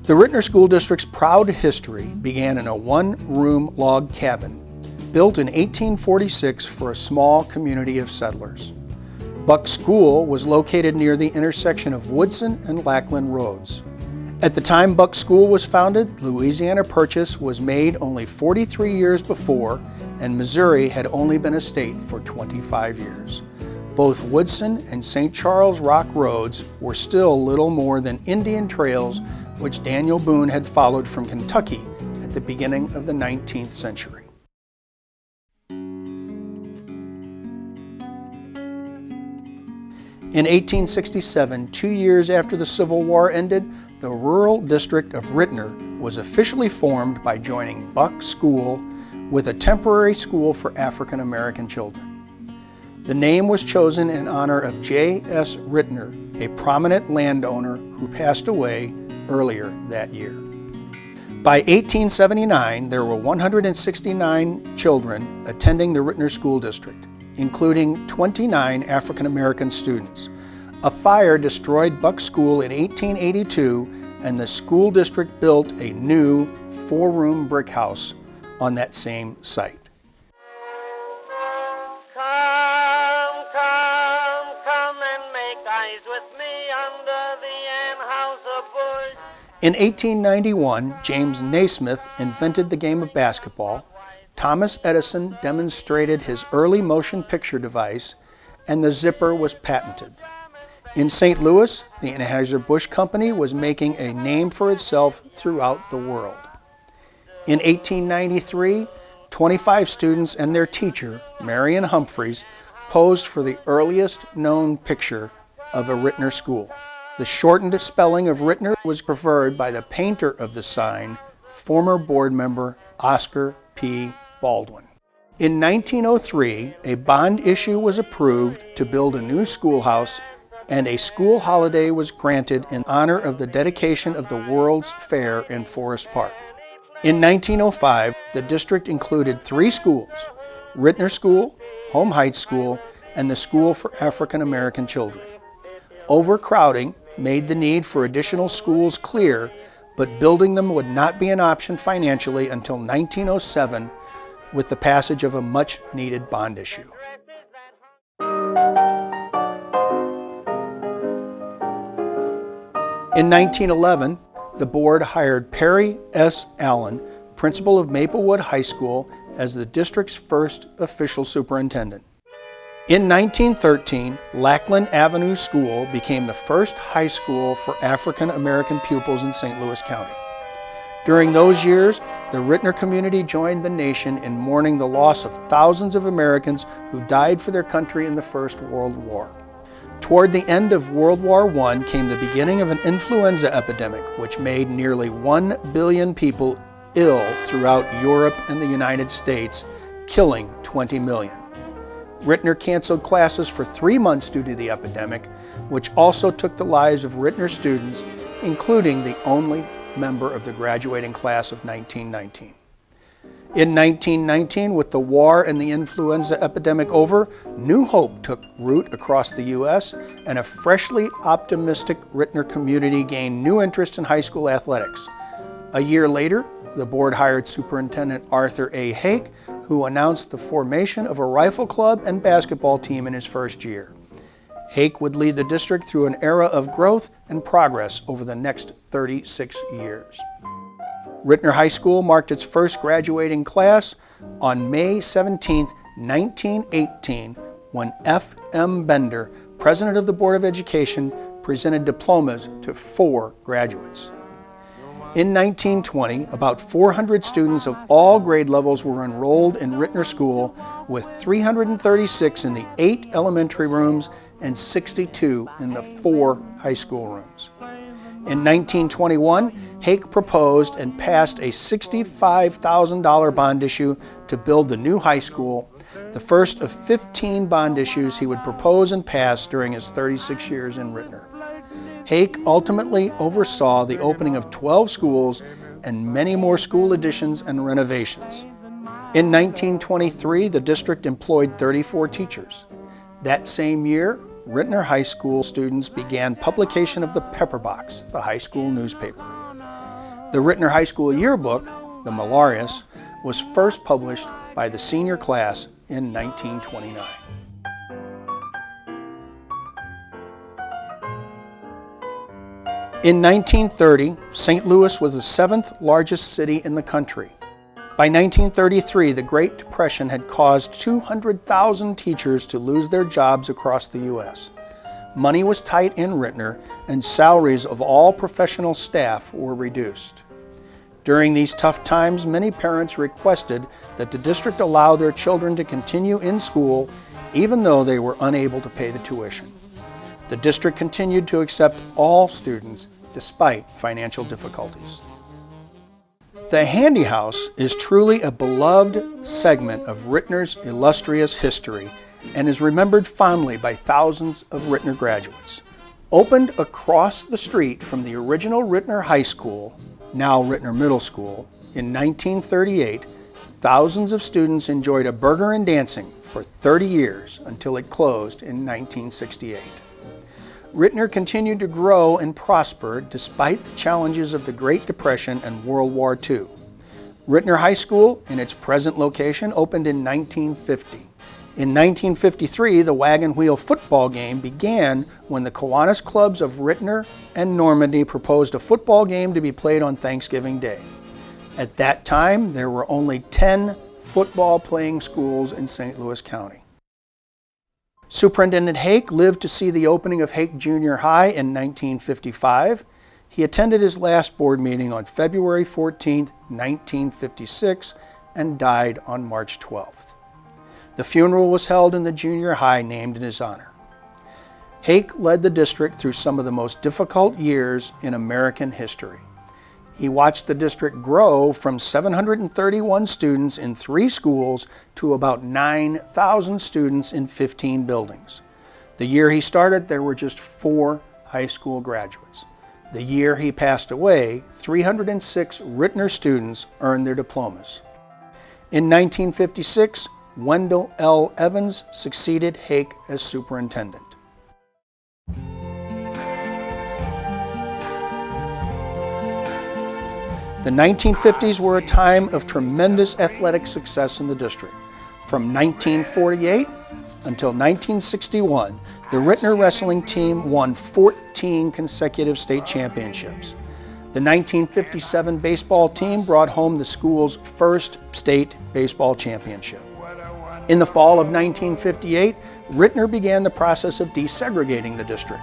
The Ritenour School District's proud history began in a one-room log cabin built in 1846 for a small community of settlers. Buck School was located near the intersection of Woodson and Lackland Roads. At the time Buck School was founded, Louisiana Purchase was made only 43 years before, and Missouri had only been a state for 25 years. Both Woodson and St. Charles Rock Roads were still little more than Indian trails which Daniel Boone had followed from Kentucky at the beginning of the 19th century. In 1867, 2 years after the Civil War ended, the rural district of Ritenour was officially formed by joining Buck School with a temporary school for African American children. The name was chosen in honor of J.S. Ritenour, a prominent landowner who passed away earlier that year. By 1879, there were 169 children attending the Ritenour School District, including 29 African American students. A fire destroyed Buck School in 1882, and the school district built a new 4-room brick house on that same site. Come and make eyes with me under the hen-house bush. In 1891, James Naismith invented the game of basketball. Thomas Edison demonstrated his early motion picture device, and the zipper was patented. In St. Louis, the Anheuser-Busch Company was making a name for itself throughout the world. In 1893, 25 students and their teacher, Marion Humphreys, posed for the earliest known picture of a Ritenour school. The shortened spelling of Ritenour was preferred by the painter of the sign, former board member Oscar P. Baldwin. In 1903, a bond issue was approved to build a new schoolhouse, and a school holiday was granted in honor of the dedication of the World's Fair in Forest Park. In 1905, the district included 3 schools: Ritenour School, Home Heights School, and the School for African American Children. Overcrowding made the need for additional schools clear, but building them would not be an option financially until 1907 with the passage of a much-needed bond issue. In 1911, the board hired Perry S. Allen, principal of Maplewood High School, as the district's first official superintendent. In 1913, Lackland Avenue School became the first high school for African American pupils in St. Louis County. During those years, the Ritenour community joined the nation in mourning the loss of thousands of Americans who died for their country in the First World War. Toward the end of World War I came the beginning of an influenza epidemic, which made nearly 1 billion people ill throughout Europe and the United States, killing 20 million. Ritenour canceled classes for 3 months due to the epidemic, which also took the lives of Ritenour students, including the only member of the graduating class of 1919. In 1919, with the war and the influenza epidemic over, new hope took root across the U.S., and a freshly optimistic Ritenour community gained new interest in high school athletics. A year later, the board hired Superintendent Arthur A. Hake, who announced the formation of a rifle club and basketball team in his first year. Hake would lead the district through an era of growth and progress over the next 36 years. Ritenour High School marked its first graduating class on May 17, 1918, when F. M. Bender, president of the Board of Education, presented diplomas to 4 graduates. In 1920, about 400 students of all grade levels were enrolled in Ritenour School, with 336 in the 8 elementary rooms and 62 in the 4 high school rooms. In 1921, Hake proposed and passed a $65,000 bond issue to build the new high school, the first of 15 bond issues he would propose and pass during his 36 years in Ritenour. Hake ultimately oversaw the opening of 12 schools and many more school additions and renovations. In 1923, the district employed 34 teachers. That same year, Ritenour High School students began publication of the Pepper Box, the high school newspaper. The Ritenour High School yearbook, the Malarius, was first published by the senior class in 1929. In 1930, St. Louis was the 7th largest city in the country. By 1933, the Great Depression had caused 200,000 teachers to lose their jobs across the U.S. Money was tight in Ritenour, and salaries of all professional staff were reduced. During these tough times, many parents requested that the district allow their children to continue in school even though they were unable to pay the tuition. The district continued to accept all students despite financial difficulties. The Handy House is truly a beloved segment of Ritenour's illustrious history and is remembered fondly by thousands of Ritenour graduates. Opened across the street from the original Ritenour High School, now Ritenour Middle School, in 1938, thousands of students enjoyed a burger and dancing for 30 years until it closed in 1968. Ritenour continued to grow and prosper despite the challenges of the Great Depression and World War II. Ritenour High School, in its present location, opened in 1950. In 1953, the Wagon Wheel football game began when the Kiwanis clubs of Ritenour and Normandy proposed a football game to be played on Thanksgiving Day. At that time, there were only 10 football-playing schools in St. Louis County. Superintendent Hake lived to see the opening of Hake Junior High in 1955. He attended his last board meeting on February 14, 1956, and died on March 12th. The funeral was held in the junior high named in his honor. Hake led the district through some of the most difficult years in American history. He watched the district grow from 731 students in 3 schools to about 9,000 students in 15 buildings. The year he started, there were just 4 high school graduates. The year he passed away, 306 Ritenour students earned their diplomas. In 1956, Wendell L. Evans succeeded Hake as superintendent. The 1950s were a time of tremendous athletic success in the district. From 1948 until 1961, the Ritenour wrestling team won 14 consecutive state championships. The 1957 baseball team brought home the school's first state baseball championship. In the fall of 1958, Ritenour began the process of desegregating the district.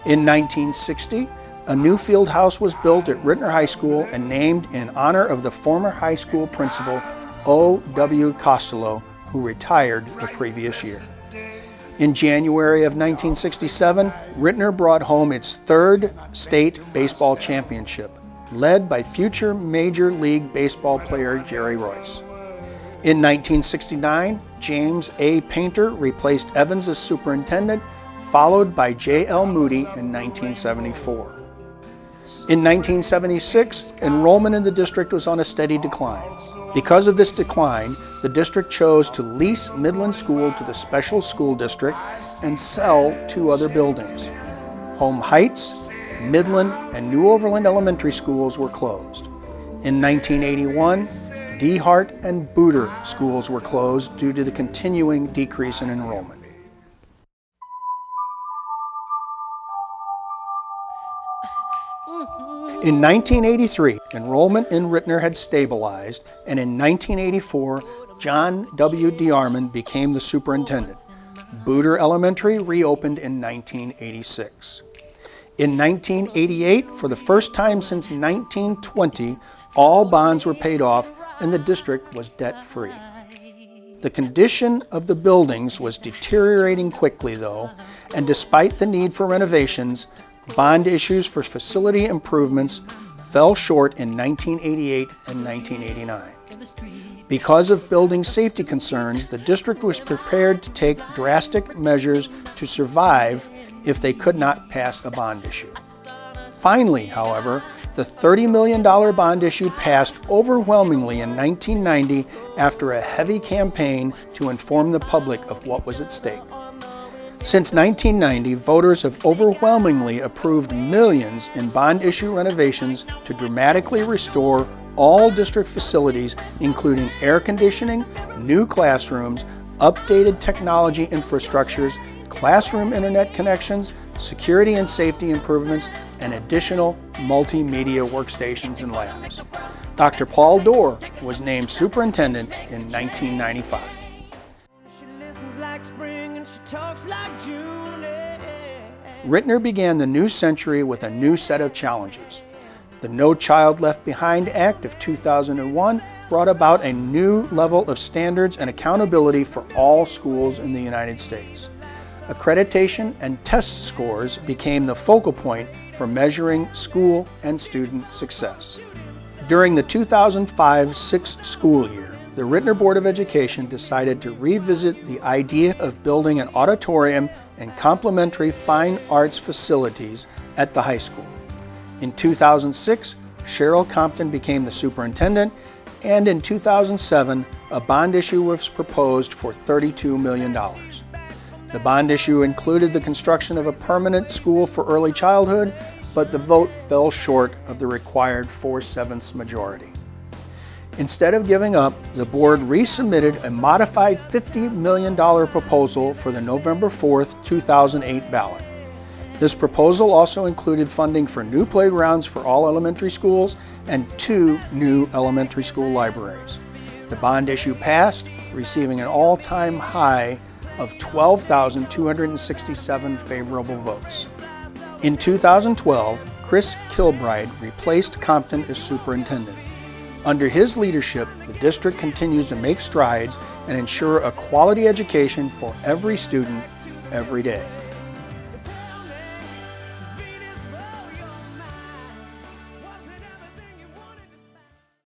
In 1960, a new field house was built at Ritenour High School and named in honor of the former high school principal, O.W. Costello, who retired the previous year. In January of 1967, Ritenour brought home its 3rd state baseball championship, led by future Major League Baseball player Jerry Royce. In 1969, James A. Painter replaced Evans as superintendent, followed by J.L. Moody in 1974. In 1976, enrollment in the district was on a steady decline. Because of this decline, the district chose to lease Midland School to the Special School District and sell 2 other buildings. Home Heights, Midland, and New Overland Elementary schools were closed. In 1981, DeHart and Booter schools were closed due to the continuing decrease in enrollment. In 1983, enrollment in Ritenour had stabilized, and in 1984, John W. DeArmond became the superintendent. Booter Elementary reopened in 1986. In 1988, for the first time since 1920, all bonds were paid off and the district was debt-free. The condition of the buildings was deteriorating quickly, though, and despite the need for renovations, bond issues for facility improvements fell short in 1988 and 1989. Because of building safety concerns, the district was prepared to take drastic measures to survive if they could not pass a bond issue. Finally, however, the $30 million bond issue passed overwhelmingly in 1990 after a heavy campaign to inform the public of what was at stake. Since 1990, voters have overwhelmingly approved millions in bond issue renovations to dramatically restore all district facilities, including air conditioning, new classrooms, updated technology infrastructures, classroom internet connections, security and safety improvements, and additional multimedia workstations and labs. Dr. Paul Dorr was named superintendent in 1995. Ritenour began the new century with a new set of challenges. The No Child Left Behind Act of 2001 brought about a new level of standards and accountability for all schools in the United States. Accreditation and test scores became the focal point for measuring school and student success. During the 2005-06 school year, the Ritenour Board of Education decided to revisit the idea of building an auditorium and complementary fine arts facilities at the high school. In 2006, Cheryl Compton became the superintendent, and in 2007, a bond issue was proposed for $32 million. The bond issue included the construction of a permanent school for early childhood, but the vote fell short of the required 4/7 majority. Instead of giving up, the board resubmitted a modified $50 million proposal for the November 4, 2008 ballot. This proposal also included funding for new playgrounds for all elementary schools and 2 new elementary school libraries. The bond issue passed, receiving an all-time high of 12,267 favorable votes. In 2012, Chris Kilbride replaced Compton as superintendent. Under his leadership, the district continues to make strides and ensure a quality education for every student every day.